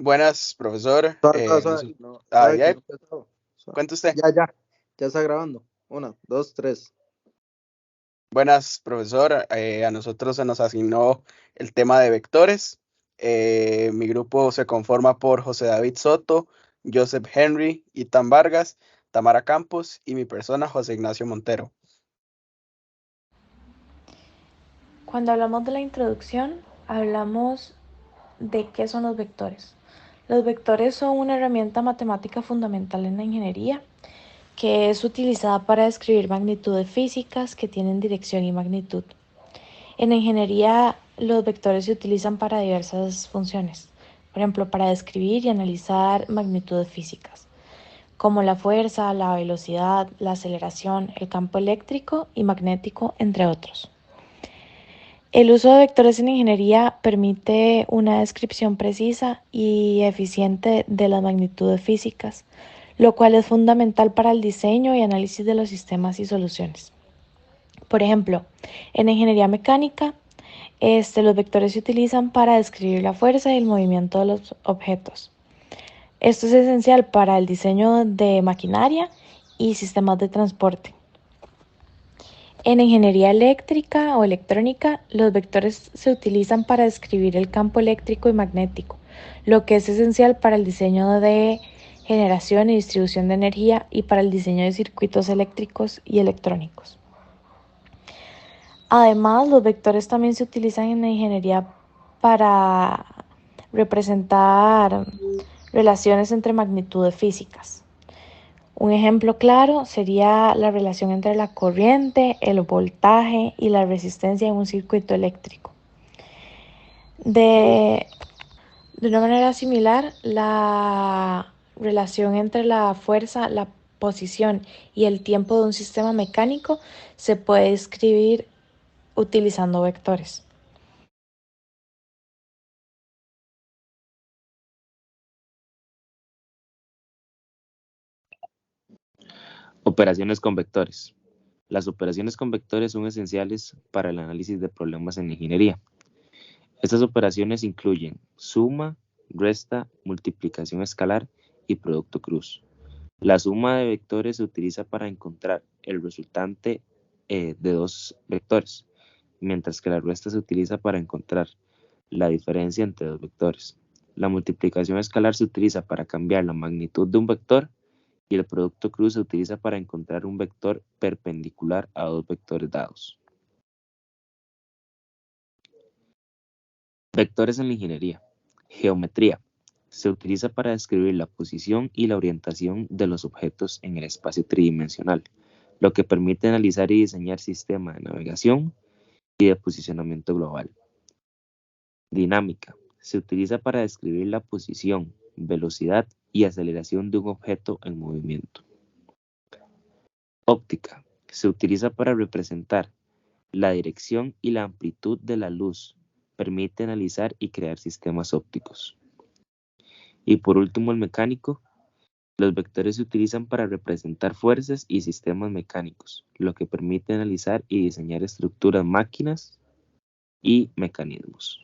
Buenas, profesor. Suave, no, suave que Ya, no he empezado. Suave. cuenta usted. Ya está grabando. Una, dos, tres. Buenas, profesor. A nosotros se nos asignó el tema de vectores. Mi grupo se conforma por José David Soto, Joseph Henry, Itan Vargas, Tamara Campos y mi persona, José Ignacio Montero. Cuando hablamos de la introducción, hablamos de qué son los vectores. Los vectores son una herramienta matemática fundamental en la ingeniería que es utilizada para describir magnitudes físicas que tienen dirección y magnitud. En la ingeniería, los vectores se utilizan para diversas funciones, por ejemplo, para describir y analizar magnitudes físicas, como la fuerza, la velocidad, la aceleración, el campo eléctrico y magnético, entre otros. El uso de vectores en ingeniería permite una descripción precisa y eficiente de las magnitudes físicas, lo cual es fundamental para el diseño y análisis de los sistemas y soluciones. Por ejemplo, en ingeniería mecánica, los vectores se utilizan para describir la fuerza y el movimiento de los objetos. Esto es esencial para el diseño de maquinaria y sistemas de transporte. En ingeniería eléctrica o electrónica, los vectores se utilizan para describir el campo eléctrico y magnético, lo que es esencial para el diseño de generación y distribución de energía y para el diseño de circuitos eléctricos y electrónicos. Además, los vectores también se utilizan en la ingeniería para representar relaciones entre magnitudes físicas. Un ejemplo claro sería la relación entre la corriente, el voltaje y la resistencia en un circuito eléctrico. De una manera similar, la relación entre la fuerza, la posición y el tiempo de un sistema mecánico se puede describir utilizando vectores. Operaciones con vectores. Las operaciones con vectores son esenciales para el análisis de problemas en ingeniería. Estas operaciones incluyen suma, resta, multiplicación escalar y producto cruz. La suma de vectores se utiliza para encontrar el resultante de dos vectores, mientras que la resta se utiliza para encontrar la diferencia entre dos vectores. La multiplicación escalar se utiliza para cambiar la magnitud de un vector y el producto cruz se utiliza para encontrar un vector perpendicular a dos vectores dados. Vectores en la ingeniería. Geometría. Se utiliza para describir la posición y la orientación de los objetos en el espacio tridimensional, lo que permite analizar y diseñar sistemas de navegación y de posicionamiento global. Dinámica. Se utiliza para describir la posición, velocidad y aceleración de un objeto en movimiento. Óptica. Se utiliza para representar la dirección y la amplitud de la luz. Permite analizar y crear sistemas ópticos. Y por último, el mecánico. Los vectores se utilizan para representar fuerzas y sistemas mecánicos, lo que permite analizar y diseñar estructuras, máquinas y mecanismos.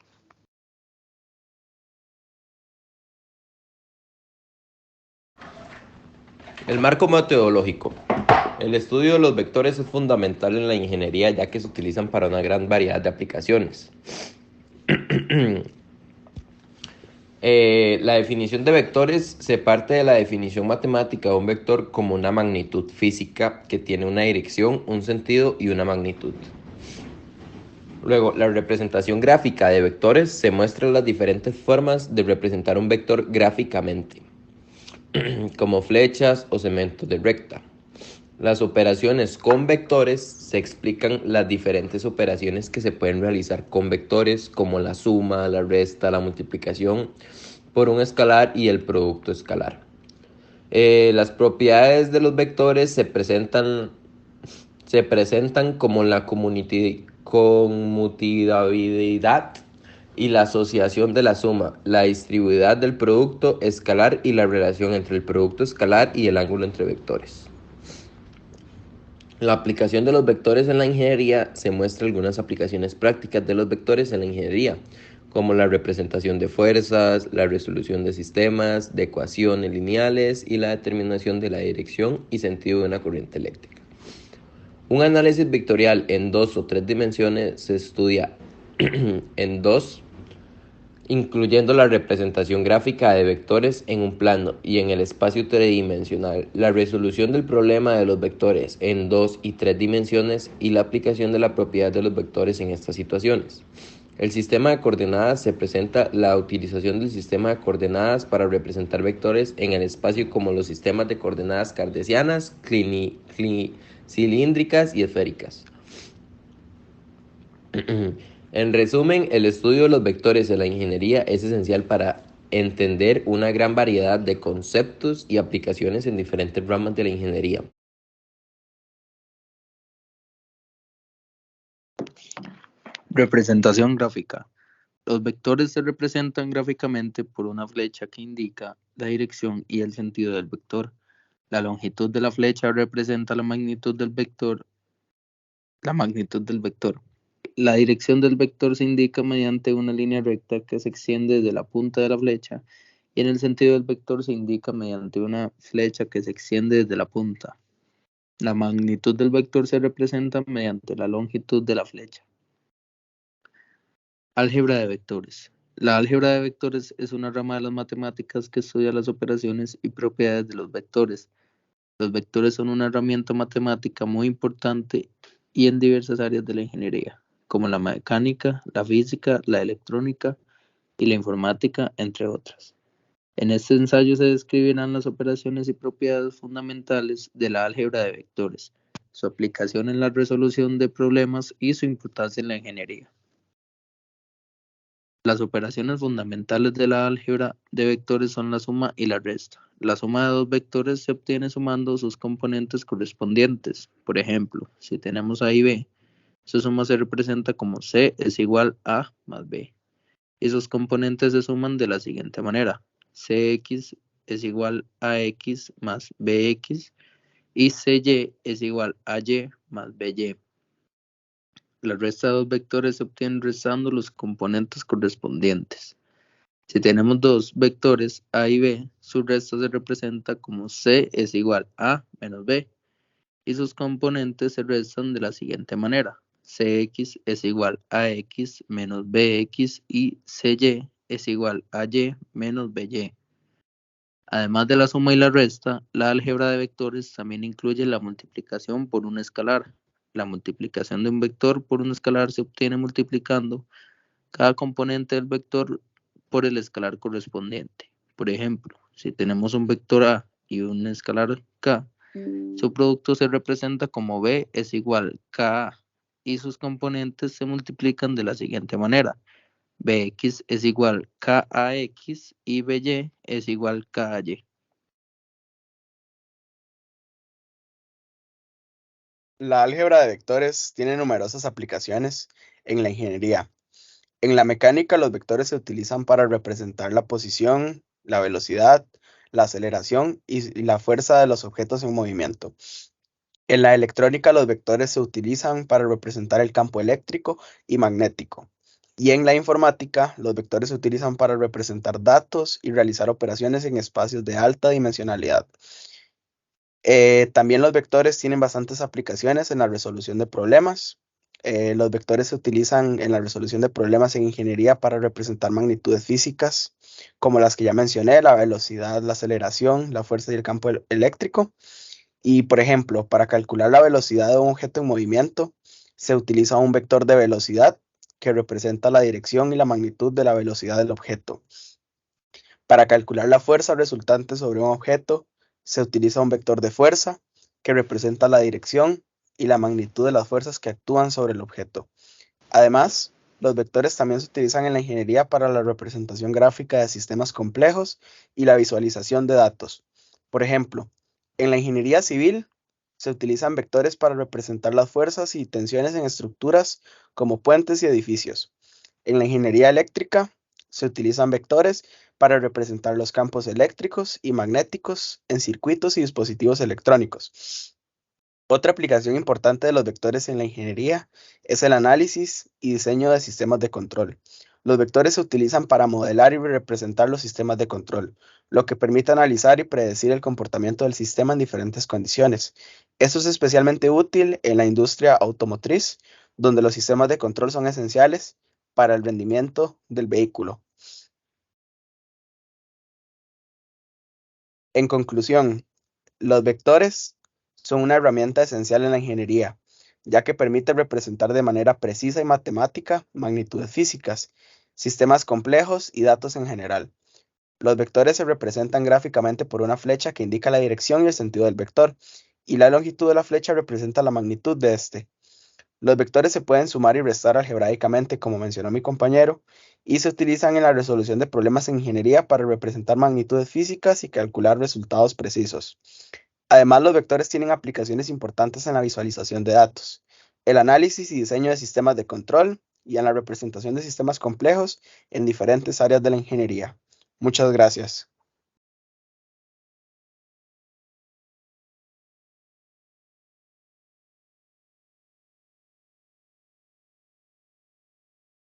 El marco metodológico. El estudio de los vectores es fundamental en la ingeniería ya que se utilizan para una gran variedad de aplicaciones. La definición de vectores se parte de la definición matemática de un vector como una magnitud física que tiene una dirección, un sentido y una magnitud. Luego, la representación gráfica de vectores se muestran las diferentes formas de representar un vector gráficamente, como flechas o segmentos de recta. Las operaciones con vectores se explican las diferentes operaciones que se pueden realizar con vectores, como la suma, la resta, la multiplicación por un escalar y el producto escalar. Las propiedades de los vectores se presentan como la conmutabilidad y la asociación de la suma, la distribuidad del producto escalar y la relación entre el producto escalar y el ángulo entre vectores. La aplicación de los vectores en la ingeniería se muestra algunas aplicaciones prácticas de los vectores en la ingeniería, como la representación de fuerzas, la resolución de sistemas, de ecuaciones lineales y la determinación de la dirección y sentido de una corriente eléctrica. Un análisis vectorial en 2 o 3 dimensiones se estudia en 2, incluyendo la representación gráfica de vectores en un plano y en el espacio tridimensional, la resolución del problema de los vectores en 2 y 3 dimensiones y la aplicación de la propiedad de los vectores en estas situaciones. El sistema de coordenadas se presenta la utilización del sistema de coordenadas para representar vectores en el espacio como los sistemas de coordenadas cartesianas, cilíndricas y esféricas. En resumen, el estudio de los vectores en la ingeniería es esencial para entender una gran variedad de conceptos y aplicaciones en diferentes ramas de la ingeniería. Representación gráfica. Los vectores se representan gráficamente por una flecha que indica la dirección y el sentido del vector. La longitud de la flecha representa la magnitud del vector. La dirección del vector se indica mediante una línea recta que se extiende desde la punta de la flecha, y en el sentido del vector se indica mediante una flecha que se extiende desde la punta. La magnitud del vector se representa mediante la longitud de la flecha. Álgebra de vectores. La álgebra de vectores es una rama de las matemáticas que estudia las operaciones y propiedades de los vectores. Los vectores son una herramienta matemática muy importante y en diversas áreas de la ingeniería, como la mecánica, la física, la electrónica y la informática, entre otras. En este ensayo se describirán las operaciones y propiedades fundamentales de la álgebra de vectores, su aplicación en la resolución de problemas y su importancia en la ingeniería. Las operaciones fundamentales de la álgebra de vectores son la suma y la resta. La suma de dos vectores se obtiene sumando sus componentes correspondientes. Por ejemplo, si tenemos A y B, su suma se representa como C es igual a A más B. Y sus componentes se suman de la siguiente manera. Cx es igual a X más Bx y Cy es igual a Y más By. La resta de dos vectores se obtiene restando los componentes correspondientes. Si tenemos dos vectores A y B, su resta se representa como C es igual a A menos B, y sus componentes se restan de la siguiente manera. Cx es igual a X menos Bx y Cy es igual a Y menos By. Además de la suma y la resta, la álgebra de vectores también incluye la multiplicación por un escalar. La multiplicación de un vector por un escalar se obtiene multiplicando cada componente del vector por el escalar correspondiente. Por ejemplo, si tenemos un vector A y un escalar K, su producto se representa como B es igual KA y sus componentes se multiplican de la siguiente manera. Bx es igual KAX y By es igual KY. La álgebra de vectores tiene numerosas aplicaciones en la ingeniería. En la mecánica, los vectores se utilizan para representar la posición, la velocidad, la aceleración y la fuerza de los objetos en movimiento. En la electrónica, los vectores se utilizan para representar el campo eléctrico y magnético. Y en la informática, los vectores se utilizan para representar datos y realizar operaciones en espacios de alta dimensionalidad. También los vectores tienen bastantes aplicaciones en la resolución de problemas. Los vectores se utilizan en la resolución de problemas en ingeniería para representar magnitudes físicas, como las que ya mencioné, la velocidad, la aceleración, la fuerza y el campo eléctrico. Y, por ejemplo, para calcular la velocidad de un objeto en movimiento, se utiliza un vector de velocidad que representa la dirección y la magnitud de la velocidad del objeto. Para calcular la fuerza resultante sobre un objeto, se utiliza un vector de fuerza que representa la dirección y la magnitud de las fuerzas que actúan sobre el objeto. Además, los vectores también se utilizan en la ingeniería para la representación gráfica de sistemas complejos y la visualización de datos. Por ejemplo, en la ingeniería civil se utilizan vectores para representar las fuerzas y tensiones en estructuras como puentes y edificios. En la ingeniería eléctrica se utilizan vectores para representar los campos eléctricos y magnéticos en circuitos y dispositivos electrónicos. Otra aplicación importante de los vectores en la ingeniería es el análisis y diseño de sistemas de control. Los vectores se utilizan para modelar y representar los sistemas de control, lo que permite analizar y predecir el comportamiento del sistema en diferentes condiciones. Esto es especialmente útil en la industria automotriz, donde los sistemas de control son esenciales para el rendimiento del vehículo. En conclusión, los vectores son una herramienta esencial en la ingeniería, ya que permite representar de manera precisa y matemática magnitudes físicas, sistemas complejos y datos en general. Los vectores se representan gráficamente por una flecha que indica la dirección y el sentido del vector, y la longitud de la flecha representa la magnitud de este. Los vectores se pueden sumar y restar algebraicamente, como mencionó mi compañero, y se utilizan en la resolución de problemas en ingeniería para representar magnitudes físicas y calcular resultados precisos. Además, los vectores tienen aplicaciones importantes en la visualización de datos, el análisis y diseño de sistemas de control y en la representación de sistemas complejos en diferentes áreas de la ingeniería. Muchas gracias.